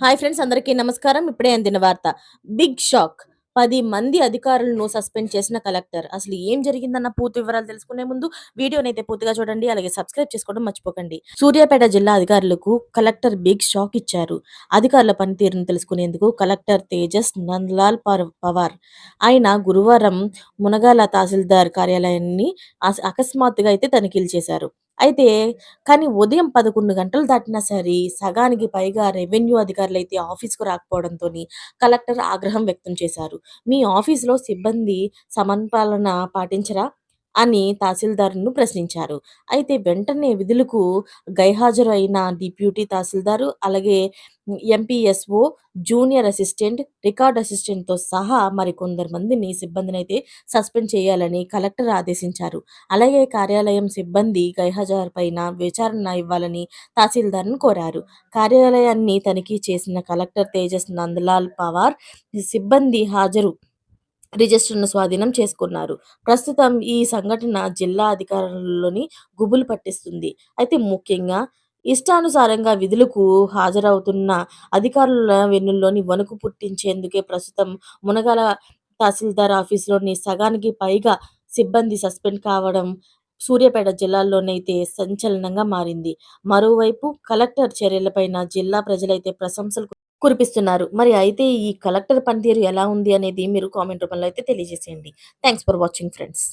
Hi friends, అందరికీ నమస్కారం. ఇప్పుడే అందిన వార్త. Big shock. 10 మంది అధికారులను సస్పెండ్ చేసిన కలెక్టర్. అసలు ఏం జరిగిందన్న పూర్తి వివరాలు తెలుసుకునే ముందు వీడియోనైతే పూర్తిగా చూడండి. అలాగే సబ్స్క్రైబ్ చేసుకోవడం మర్చిపోకండి. సూర్యాపేట జిల్లా అధికారులకు కలెక్టర్ బిగ్ షాక్ ఇచ్చారు. అధికారుల పనితీరును తెలుసుకునేందుకు కలెక్టర్ తేజస్ నందలాల్ పవార్ ఆయన గురువారం మునగాల తహసీల్దార్ కార్యాలయాన్ని అకస్మాత్తుగా అయితే తనిఖీలు చేశారు. అయితే కానీ ఉదయం 11 గంటలు దాటినా సరే సగానికి పైగా రెవెన్యూ అధికారులైతే ఆఫీస్‌కు రాకపోవడంతోని కలెక్టర్ ఆగ్రహం వ్యక్తం చేశారు. "మీ ఆఫీస్‌లో సిబ్బంది సమన్పాలన పాటించరా?" అని తహసీల్దార్‌ను ప్రశ్నించారు. అయితే వెంటనే విధులకు గైహాజరు అయిన డిప్యూటీ తహసీల్దారు, అలాగే ఎంపీఎస్‌ఓ, జూనియర్ అసిస్టెంట్, రికార్డ్ అసిస్టెంట్‌తో సహా మరికొందరు మందిని సిబ్బందినైతే సస్పెండ్ చేయాలని కలెక్టర్ ఆదేశించారు. అలాగే కార్యాలయం సిబ్బంది గైర్హాజరుపైన విచారణ ఇవ్వాలని తహసీల్దార్‌ను కోరారు. కార్యాలయాన్ని తనిఖీ చేసిన కలెక్టర్ తేజస్ నందలాల్ పవార్ సిబ్బంది హాజరు రిజిస్టర్‌ను స్వాధీనం చేసుకున్నారు. ప్రస్తుతం ఈ సంఘటన జిల్లా అధికారులని గుబులు పట్టిస్తుంది. అయితే ముఖ్యంగా ఇష్టానుసారంగా విధులకు హాజరవుతున్న అధికారుల వెన్నుల్లోని వణుకు పుట్టించేందుకే ప్రస్తుతం మునగాల తహసీల్దార్ ఆఫీస్‌లోని సగానికి పైగా సిబ్బంది సస్పెండ్ కావడం సూర్యాపేట జిల్లాలోనైతే సంచలనంగా మారింది. మరోవైపు కలెక్టర్ చర్యలపైన జిల్లా ప్రజలైతే ప్రశంసలు కురిపిస్తున్నారు. మరి అయితే ఈ కలెక్టర్ పనితీరు ఎలా ఉంది అనేది మీరు కామెంట్ రూపంలో అయితే తెలియజేసేయండి. Thanks for watching friends.